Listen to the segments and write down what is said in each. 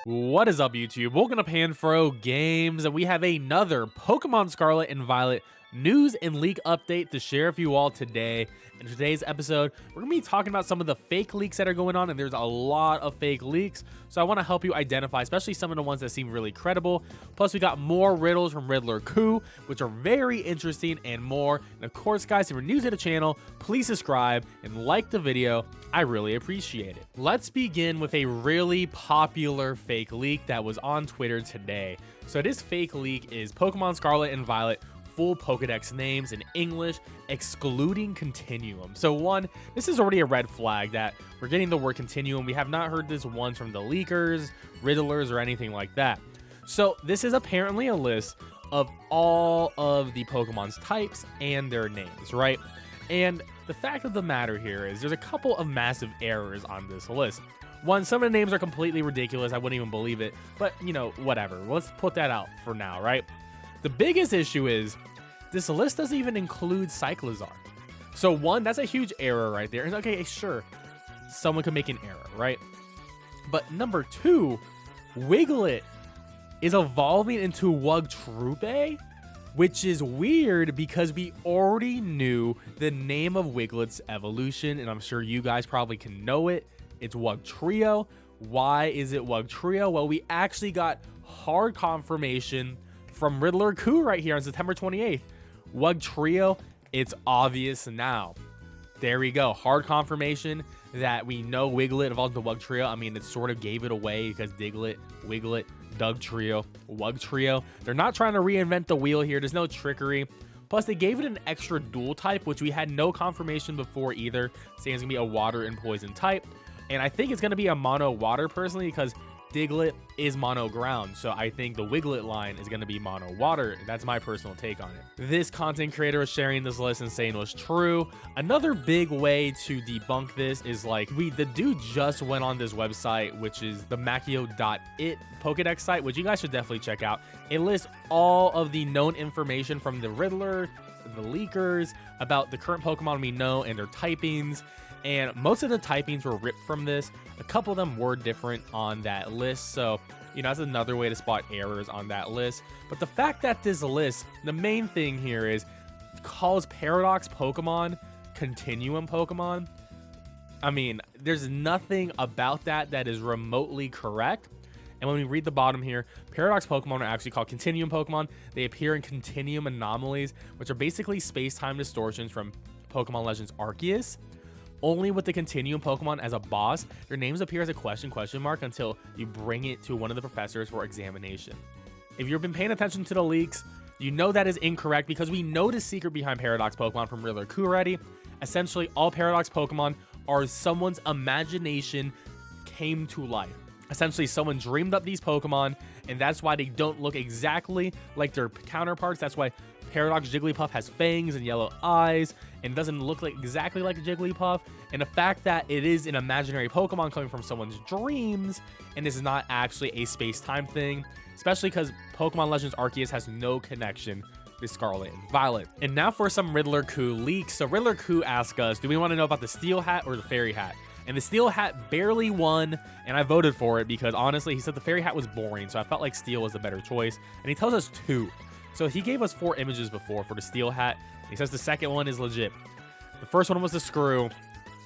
What is up, YouTube? Welcome to Panfro Games, and we have another Pokemon Scarlet and Violet news and leak update to share with you all today. In today's episode, we're going to be talking about some of the fake leaks that are going on, and there's a lot of fake leaks, so I want to help you identify, especially some of the ones that seem really credible. Plus, we got more riddles from Riddler Coup, which are very interesting, and more. And of course, guys, if you're new to the channel, please subscribe and like the video. I really appreciate it. Let's begin with a really popular fake leak that was on Twitter today. So this fake leak is Pokemon Scarlet and Violet full Pokedex names in English, excluding Continuum. So one, this is already a red flag that we're getting the word Continuum. We have not heard this once from the leakers, riddlers, or anything like that. So this is apparently a list of all of the Pokemon's types and their names, right? And the fact of the matter here is there's a couple of massive errors on this list. One, some of the names are completely ridiculous. I wouldn't even believe it, but you know, whatever. Let's put that out for now, right? The biggest issue is this list doesn't even include Cyclizar. So one, that's a huge error right there. And okay, sure, someone could make an error, right? But number two, Wiglet is evolving into Wugtrupe, which is weird because we already knew the name of Wiglet's evolution, and I'm sure you guys probably can know it. It's Wugtrio. Why is it Wugtrio? Well, we actually got hard confirmation from Riddler Coup right here on September 28th. Wugtrio, it's obvious now. There we go. Hard confirmation that we know Wiglet evolved into Wugtrio. I mean, it sort of gave it away because Diglett, Wiglet, Dugtrio, Wugtrio. They're not trying to reinvent the wheel here. There's no trickery. Plus, they gave it an extra dual type, which we had no confirmation before either, saying it's going to be a water and poison type. And I think it's going to be a mono water personally because Diglett is mono ground. So I think the Wiglet line is going to be mono water. That's my personal take on it. This content creator is sharing this list and saying it was true. Another big way to debunk this is like the dude just went on this website, which is the Makio.it Pokedex site, which you guys should definitely check out. It lists all of the known information from the Riddler, the leakers, about the current Pokemon we know and their typings. And most of the typings were ripped from this. A couple of them were different on that list. So, you know, that's another way to spot errors on that list. But the fact that this list, the main thing here is, calls Paradox Pokemon Continuum Pokemon. I mean, there's nothing about that that is remotely correct. And when we read the bottom here, Paradox Pokemon are actually called Continuum Pokemon. They appear in Continuum Anomalies, which are basically space-time distortions from Pokemon Legends Arceus. Only with the Continuum Pokemon as a boss, their names appear as a question mark until you bring it to one of the professors for examination. If you've been paying attention to the leaks, you know that is incorrect because we know the secret behind Paradox Pokemon from Riddler Coup already. Essentially, all Paradox Pokemon are someone's imagination came to life. Essentially, someone dreamed up these Pokemon, and that's why they don't look exactly like their counterparts. That's why Paradox Jigglypuff has fangs and yellow eyes and doesn't look like exactly like Jigglypuff. And the fact that it is an imaginary Pokemon coming from someone's dreams and this is not actually a space-time thing, especially because Pokemon Legends Arceus has no connection with Scarlet and Violet. And now for some Riddler Coup leaks. So Riddler Coup asked us, do we want to know about the Steel Hat or the Fairy Hat? And the Steel Hat barely won, and I voted for it because honestly, he said the Fairy Hat was boring, so I felt like Steel was the better choice. And he tells us two. So he gave us 4 images before for the Steel Hat. He says the second one is legit. The first one was the Screw,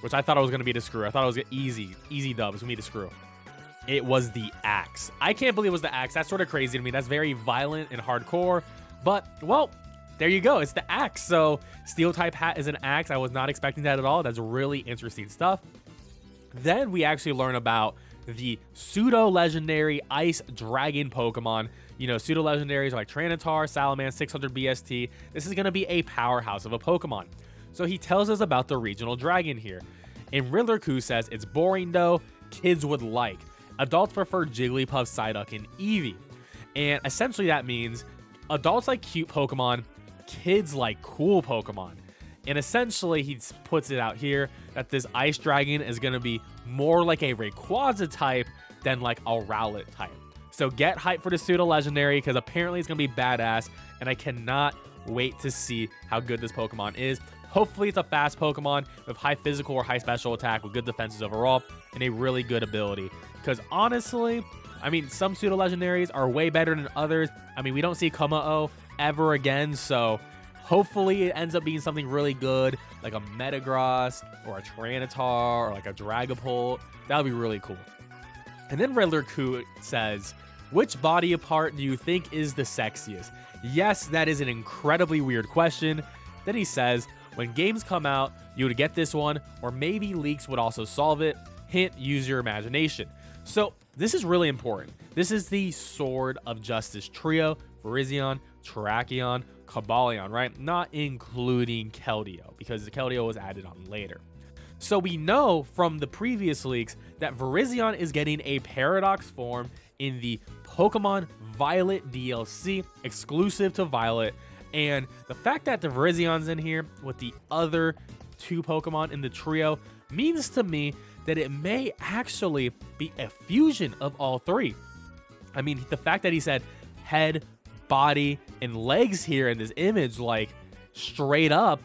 which I thought it was going to be the Screw. I thought it was easy dub. It's going to be the Screw. It was the Axe. I can't believe it was the Axe. That's sort of crazy to me. That's very violent and hardcore. But, well, there you go. It's the Axe. So Steel type hat is an Axe. I was not expecting that at all. That's really interesting stuff. Then we actually learn about the pseudo-legendary Ice Dragon Pokemon. You know, pseudo-legendaries are like Tranitar, Salaman, 600 BST. This is going to be a powerhouse of a Pokemon. So he tells us about the regional dragon here. And Riddler Coup says, it's boring though, kids would like. Adults prefer Jigglypuff, Psyduck, and Eevee. And essentially that means adults like cute Pokemon, kids like cool Pokemon. And essentially, he puts it out here that this Ice Dragon is going to be more like a Rayquaza type than like a Rowlet type. So get hyped for the pseudo-legendary because apparently it's going to be badass. And I cannot wait to see how good this Pokemon is. Hopefully it's a fast Pokemon with high physical or high special attack with good defenses overall and a really good ability. Because honestly, I mean, some pseudo legendaries are way better than others. I mean, we don't see Kommo ever again, so hopefully it ends up being something really good, like a Metagross or a Tyranitar or like a Dragapult. That would be really cool. And then Riddler Koo says, which body part do you think is the sexiest? Yes, that is an incredibly weird question. Then he says, when games come out, you would get this one, or maybe leaks would also solve it. Hint, use your imagination. So this is really important. This is the Sword of Justice trio, Virizion, Terrakion, Cobalion, right? Not including Keldeo, because the Keldeo was added on later. So we know from the previous leaks that Virizion is getting a Paradox form in the Pokemon Violet DLC, exclusive to Violet. And the fact that the Virizion's in here with the other 2 Pokemon in the trio means to me that it may actually be a fusion of all 3. I mean, the fact that he said head, body, and legs here in this image, like straight up,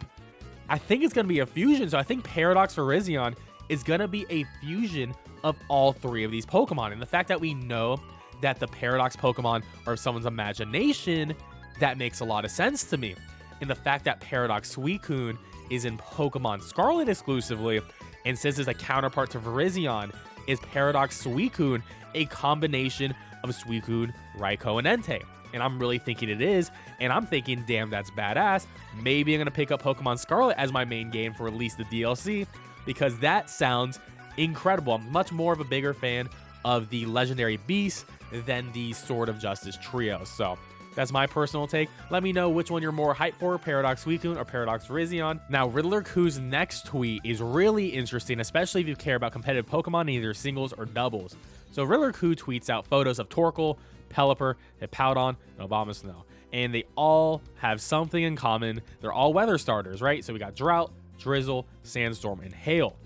I think it's going to be a fusion. So I think Paradox Virizion is going to be a fusion of all 3 of these Pokemon. And the fact that we know that the Paradox Pokemon are of someone's imagination, that makes a lot of sense to me. And the fact that Paradox Suicune is in Pokemon Scarlet exclusively, and since it's a counterpart to Virizion, is Paradox Suicune a combination of Suicune, Raikou, and Entei? And I'm really thinking it is, and I'm thinking, damn, that's badass. Maybe I'm going to pick up Pokemon Scarlet as my main game for at least the DLC, because that sounds incredible. I'm much more of a bigger fan of the Legendary Beast than the Sword of Justice trio. So that's my personal take. Let me know which one you're more hyped for, Paradox Suicune or Paradox Virizion. Now, Riddler Koo's next tweet is really interesting, especially if you care about competitive Pokemon, either singles or doubles. So Riddler Koo tweets out photos of Torkoal, Pelipper, Hippowdon, and Abomasnow. And they all have something in common. They're all weather starters, right? So we got Drought, Drizzle, Sandstorm, and Hail.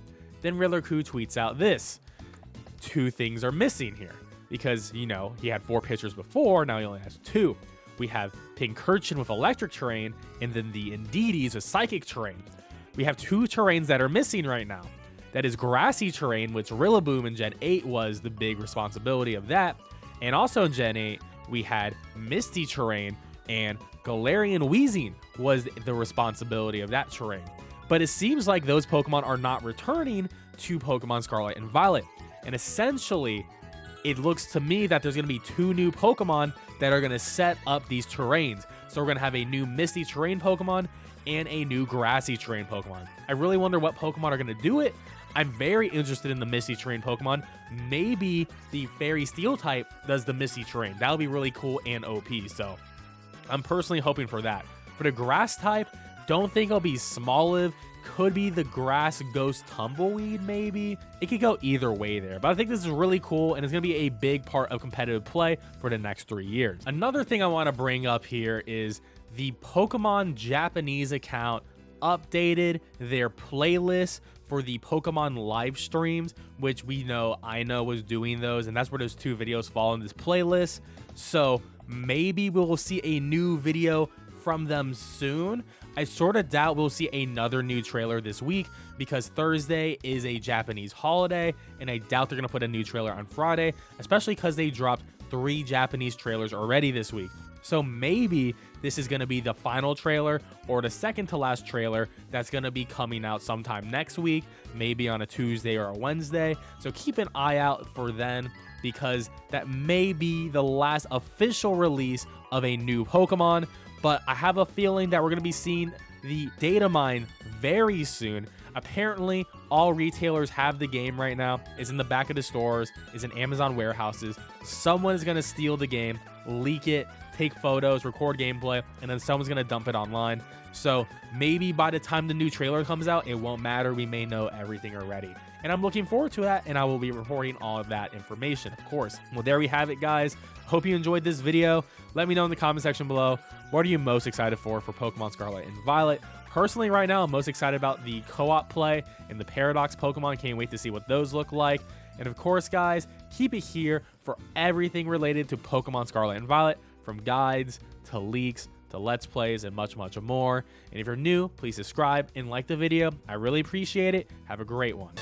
Then Riddler Koo tweets out this. 2 things are missing here. Because, you know, he had 4 pitchers before, now he only has 2. We have Pincurchin with electric terrain, and then the Indeedee with psychic terrain. We have 2 terrains that are missing right now. That is grassy terrain, which Rillaboom in Gen 8 was the big responsibility of that. And also in Gen 8, we had misty terrain, and Galarian Weezing was the responsibility of that terrain. But it seems like those Pokemon are not returning to Pokemon Scarlet and Violet. And essentially, it looks to me that there's going to be 2 new Pokemon that are going to set up these terrains. So we're going to have a new Misty terrain Pokemon and a new Grassy terrain Pokemon. I really wonder what Pokemon are going to do it. I'm very interested in the Misty terrain Pokemon. Maybe the Fairy Steel type does the Misty terrain. That would be really cool and OP. So I'm personally hoping for that. For the Grass type, don't think it'll be Smoliv. Could be the Grass Ghost Tumbleweed, maybe. It could go either way there, but I think this is really cool, and it's going to be a big part of competitive play for the next 3 years. Another thing I want to bring up here is the Pokemon Japanese account updated their playlist for the Pokemon live streams, which I know was doing those, and that's where those 2 videos fall in this playlist. So maybe we'll see a new video from them soon. I sort of doubt we'll see another new trailer this week because Thursday is a Japanese holiday, and I doubt they're going to put a new trailer on Friday, especially because they dropped 3 Japanese trailers already this week. So maybe this is going to be the final trailer or the second to last trailer that's going to be coming out sometime next week, maybe on a Tuesday or a Wednesday. So keep an eye out for then, because that may be the last official release of a new Pokemon. But I have a feeling that we're going to be seeing the datamine very soon. Apparently, all retailers have the game right now. It's in the back of the stores. It's in Amazon warehouses. Someone is going to steal the game, leak it, take photos, record gameplay, and then someone's going to dump it online. So maybe by the time the new trailer comes out, it won't matter. We may know everything already. And I'm looking forward to that, and I will be reporting all of that information, of course. Well, there we have it, guys. Hope you enjoyed this video. Let me know in the comment section below, what are you most excited for Pokemon Scarlet and Violet? Personally, right now, I'm most excited about the co-op play and the Paradox Pokemon. Can't wait to see what those look like. And of course, guys, keep it here for everything related to Pokemon Scarlet and Violet, from guides to leaks to Let's Plays and much, much more. And if you're new, please subscribe and like the video. I really appreciate it. Have a great one.